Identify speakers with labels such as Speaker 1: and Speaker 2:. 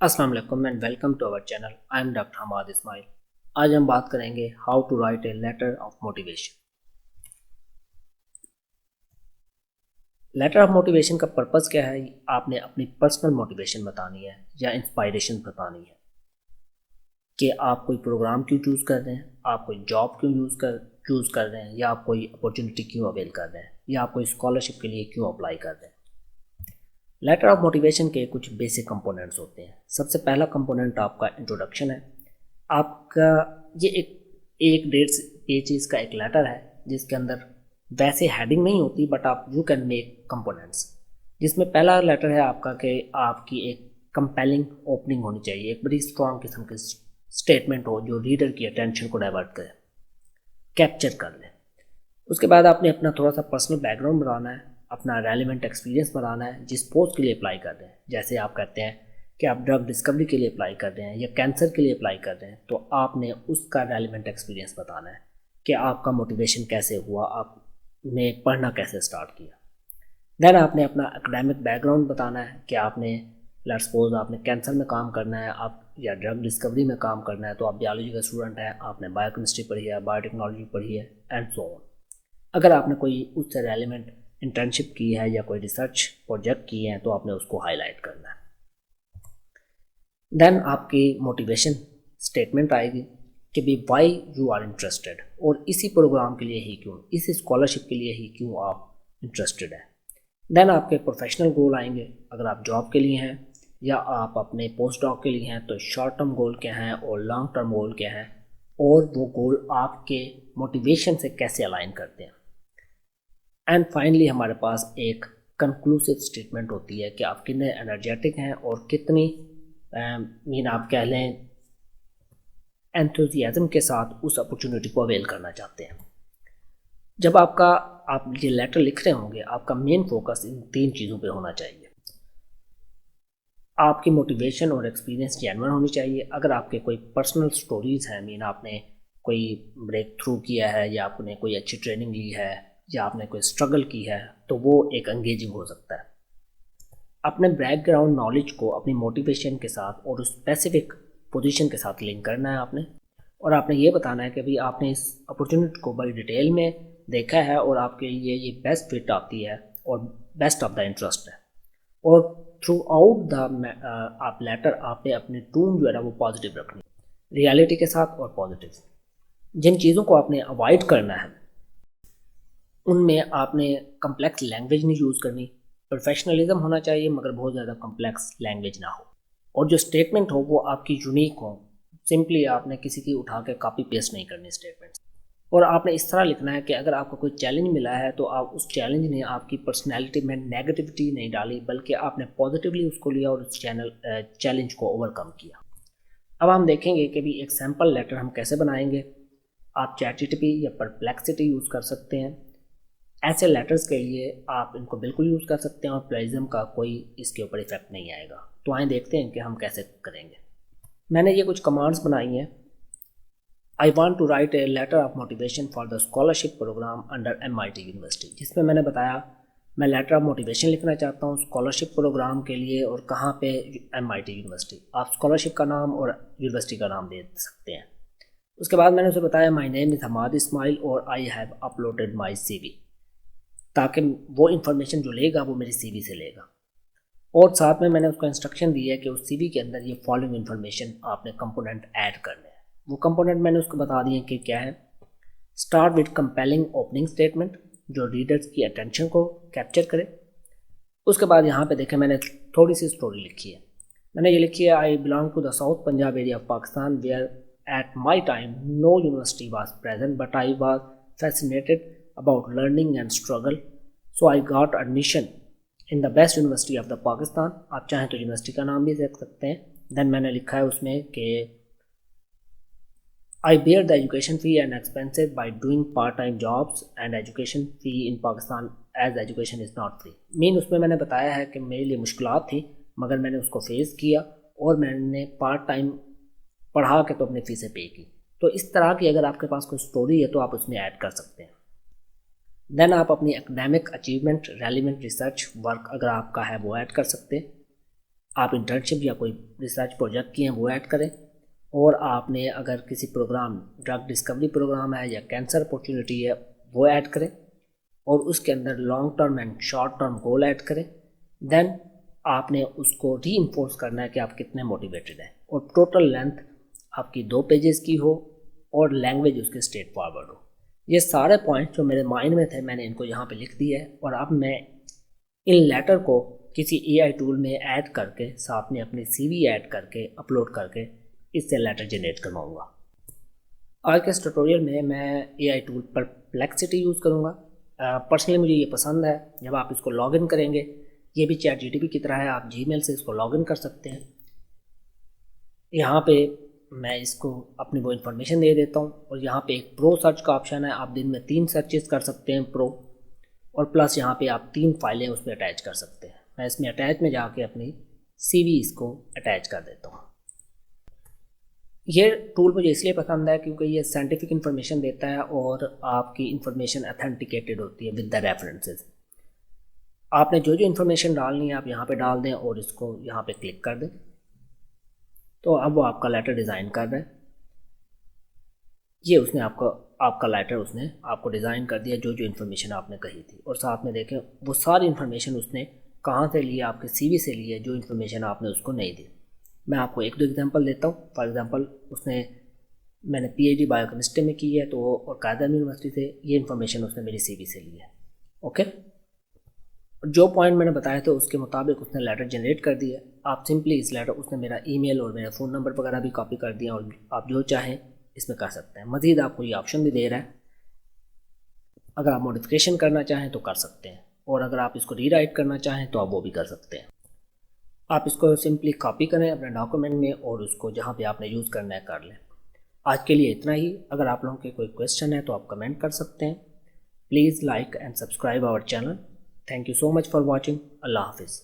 Speaker 1: अस्सलाम वालेकुम and welcome to our channel. I am doctor Hammad Ismail. आज हम बात करेंगे how to write a letter of motivation. Letter of motivation का पर्पस क्या है? आपने अपनी पर्सनल मोटिवेशन बतानी है या इंस्पायरेशन बतानी है कि आप कोई प्रोग्राम क्यों चूज़ कर रहे हैं, आप कोई जॉब क्यों चूज़ कर रहे हैं, या आप कोई अपॉर्चुनिटी क्यों अवेल कर रहे हैं, या आप कोई स्कॉलरशिप के लिए क्यों अप्लाई कर रहे हैं। लेटर ऑफ मोटिवेशन के कुछ बेसिक कंपोनेंट्स होते हैं। सबसे पहला कंपोनेंट आपका इंट्रोडक्शन है। आपका ये एक 1.5 पेजेस का एक लेटर है जिसके अंदर वैसे हेडिंग नहीं होती, बट आप यू कैन मेक कंपोनेंट्स। जिसमें पहला लेटर है आपका कि आपकी एक कंपेलिंग ओपनिंग होनी चाहिए, एक बड़ी स्ट्रॉन्ग किस्म की स्टेटमेंट हो जो रीडर की अटेंशन को डाइवर्ट करे, कैप्चर कर ले। उसके बाद आपने अपना थोड़ा सा पर्सनल बैकग्राउंड बताना है, अपना रेलिवेंट एक्सपीरियंस बताना है जिस पोस्ट के लिए अप्लाई कर रहे हैं। जैसे आप कहते हैं कि आप ड्रग डिस्कवरी के लिए अप्लाई कर रहे हैं या कैंसर के लिए अप्लाई कर रहे हैं, तो आपने उसका रेलिवेंट एक्सपीरियंस बताना है कि आपका मोटिवेशन कैसे हुआ, आपने पढ़ना कैसे स्टार्ट किया। देन आपने अपना एकेडमिक बैकग्राउंड बताना है कि आपने लेट्स सपोज आपने कैंसर में काम करना है, आप या ड्रग डिस्कवरी में काम करना है, तो आप बायोलॉजी का स्टूडेंट हैं, आपने बायोकेमिस्ट्री पढ़ी है, बायोटेक्नोलॉजी पढ़ी है एंड सो ऑन। अगर आपने कोई उससे रेलिवेंट इंटर्नशिप की है या कोई रिसर्च प्रोजेक्ट किए हैं तो आपने उसको हाईलाइट करना है। देन आपकी मोटिवेशन स्टेटमेंट आएगी कि भी वाई यू आर इंटरेस्टेड, और इसी प्रोग्राम के लिए ही क्यों, इस स्कॉलरशिप के लिए ही क्यों आप इंटरेस्टेड हैं। देन आपके प्रोफेशनल गोल आएंगे। अगर आप जॉब के लिए हैं या आप अपने पोस्ट डॉक के लिए हैं तो शॉर्ट टर्म गोल क्या हैं और लॉन्ग टर्म गोल क्या हैं, और वो गोल आपके मोटिवेशन से कैसे अलाइन करते हैं। एंड फाइनली हमारे पास एक कंक्लूसिव स्टेटमेंट होती है कि आप कितने एनर्जेटिक हैं और कितनी मीन आप कह लें एंथुजियाज्म के साथ उस अपॉर्चुनिटी को अवेल करना चाहते हैं। जब आप ये लेटर लिख रहे होंगे, आपका मेन फोकस इन 3 चीज़ों पे होना चाहिए। आपकी मोटिवेशन और एक्सपीरियंस जेन्युइन होनी चाहिए। अगर आपके कोई पर्सनल स्टोरीज़ हैं, मीन आपने कोई ब्रेक थ्रू किया है या आपने कोई अच्छी ट्रेनिंग ली है या आपने कोई स्ट्रगल की है, तो वो एक एंगेजिंग हो सकता है। अपने बैकग्राउंड नॉलेज को अपनी मोटिवेशन के साथ और उस स्पेसिफिक पोजीशन के साथ लिंक करना है आपने, और आपने ये बताना है कि भाई आपने इस अपॉर्चुनिटी को बड़ी डिटेल में देखा है और आपके लिए ये बेस्ट फिट आती है और बेस्ट ऑफ द इंटरेस्ट है। और थ्रू आउट द आप लेटर आपने अपनी टून जो है ना वो पॉजिटिव रखनी, रियलिटी के साथ और पॉजिटिव। जिन चीज़ों को आपने अवॉइड करना है उनमें आपने कम्प्लेक्स लैंग्वेज नहीं यूज़ करनी, प्रोफेशनलिज्म होना चाहिए मगर बहुत ज़्यादा कम्प्लेक्स लैंग्वेज ना हो, और जो स्टेटमेंट हो वो आपकी यूनिक हो। सिंपली आपने किसी की उठा के कॉपी पेस्ट नहीं करनी स्टेटमेंट। और आपने इस तरह लिखना है कि अगर आपको कोई चैलेंज मिला है तो आप उस चैलेंज ने आपकी पर्सनैलिटी में नेगेटिविटी नहीं डाली, बल्कि आपने पॉजिटिवली उसको लिया और उस चैलेंज को ओवरकम किया। अब हम देखेंगे कि भी एक सैम्पल लेटर हम कैसे बनाएंगे। आप ChatGPT या परप्लेक्सिटी यूज़ कर सकते हैं। ऐसे लेटर्स के लिए आप इनको बिल्कुल यूज़ कर सकते हैं और प्लेजम का कोई इसके ऊपर इफेक्ट नहीं आएगा। तो आए देखते हैं कि हम कैसे करेंगे। मैंने ये कुछ कमांड्स बनाई हैं। I want to write a letter of motivation for the scholarship program under MIT university, जिसमें मैंने बताया मैं लेटर ऑफ मोटिवेशन लिखना चाहता हूँ स्कॉलरशिप प्रोग्राम के लिए, और कहाँ पे MIT यूनिवर्सिटी। आप स्कॉलरशिप का नाम और यूनिवर्सिटी का नाम दे सकते हैं। उसके बाद मैंने उसे बताया my name is Hamad Ismail और I have uploaded my CV, ताकि वो इन्फॉर्मेशन जो लेगा वो मेरी CV से लेगा। और साथ में मैंने उसको इंस्ट्रक्शन दी है कि उस CV के अंदर ये फॉलोइंग इन्फॉर्मेशन आपने कंपोनेंट ऐड करने हैं। वो कंपोनेंट मैंने उसको बता दिए कि क्या है। Start with compelling opening statement जो रीडर्स की अटेंशन को कैप्चर करे। उसके बाद यहाँ पे देखें मैंने थोड़ी सी स्टोरी लिखी है। मैंने ये लिखी है, I belong to the south Punjab area of Pakistan where at my time no university was present but I was fascinated about learning and struggle, so I got admission in the best university of the Pakistan। आप चाहें तो university का नाम भी देख सकते हैं। Then मैंने लिखा है उसमें कि I bear the education fee and expenses by doing part-time jobs and education fee in Pakistan as education is not free। Mean उसमें मैंने बताया है कि मेरे लिए मुश्किलात थी मगर मैंने उसको फेस किया और मैंने पार्ट टाइम पढ़ा के तो अपनी फ़ीसें पे की। तो इस तरह की अगर आपके पास कोई स्टोरी है तो आप उसमें ऐड कर सकते हैं। देन आप अपनी academic achievement, relevant research work अगर आपका है वो ऐड कर सकते हैं। आप इंटर्नशिप या कोई रिसर्च प्रोजेक्ट किए हैं वो ऐड करें, और आपने अगर किसी प्रोग्राम, ड्रग डिस्कवरी प्रोग्राम है या कैंसर अपॉर्चुनिटी है, वो ऐड करें, और उसके अंदर long term and short term goal add करें। देन आपने उसको री करना है कि आप कितने मोटिवेटेड हैं, और टोटल लेंथ आपकी 2 पेजेस की हो और लैंग्वेज उसके स्ट्रेट फॉरवर्ड हो। ये सारे पॉइंट्स जो मेरे माइंड में थे मैंने इनको यहाँ पे लिख दिए है, और अब मैं इन लेटर को किसी एआई टूल में ऐड करके, साथ में अपनी सीवी ऐड करके, अपलोड करके इससे लेटर जनरेट करवाऊँगा। आज के इस ट्यूटोरियल में मैं एआई टूल परप्लेक्सिटी यूज़ करूँगा। पर्सनली मुझे ये पसंद है। जब आप इसको लॉगिन करेंगे, ये भी ChatGPT की तरह है, आप जीमेल से इसको लॉगिन कर सकते हैं। यहाँ पे मैं इसको अपनी वो इन्फॉर्मेशन दे देता हूँ, और यहाँ पे एक प्रो सर्च का ऑप्शन है, आप दिन में 3 सर्चेस कर सकते हैं प्रो, और प्लस यहाँ पे आप 3 फाइलें उस पर अटैच कर सकते हैं। मैं इसमें अटैच में जाके अपनी CV इसको अटैच कर देता हूँ। ये टूल मुझे इसलिए पसंद है क्योंकि ये साइंटिफिक इन्फॉर्मेशन देता है, और आपकी इन्फॉर्मेशन ऑथेंटिकेटेड होती है विद द रेफरेंसेस। आपने जो जो इन्फॉर्मेशन डालनी है आप यहाँ पे डाल दें, और इसको यहाँ पे क्लिक कर दें, तो अब वो आपका लेटर डिज़ाइन कर रहा है। ये उसने आपका लेटर उसने आपको डिज़ाइन कर दिया, जो जो इन्फॉर्मेशन आपने कही थी। और साथ में देखें वो सारी इन्फॉर्मेशन उसने कहाँ से ली है, आपके CV से ली है, जो इन्फॉर्मेशन आपने उसको नहीं दी। मैं आपको 1-2 एग्जांपल देता हूँ। फॉर एग्जांपल मैंने PhD बायोकेमिस्ट्री में की है, तो और कायदा यूनिवर्सिटी से ये इन्फॉर्मेशन उसने मेरी CV से ली है। ओके, जो पॉइंट मैंने बताया थे उसके मुताबिक उसने लेटर जनरेट कर दिया। आप सिंपली इस लेटर, उसने मेरा ईमेल और मेरा फ़ोन नंबर वगैरह भी कॉपी कर दिया, और आप जो चाहें इसमें कर सकते हैं। मज़ीद आपको ये ऑप्शन भी दे रहा है, अगर आप मॉडिफिकेशन करना चाहें तो कर सकते हैं, और अगर आप इसको रीराइट करना चाहें तो आप वो भी कर सकते हैं। आप इसको सिंपली कॉपी करें अपने डॉक्यूमेंट में, और उसको जहाँ पे आपने यूज़ करना है कर लें। आज के लिए इतना ही। अगर आप लोगों के कोई क्वेश्चन है तो आप कमेंट कर सकते हैं। Please like and subscribe our channel. Thank you so much for watching. अल्लाह हाफिज़।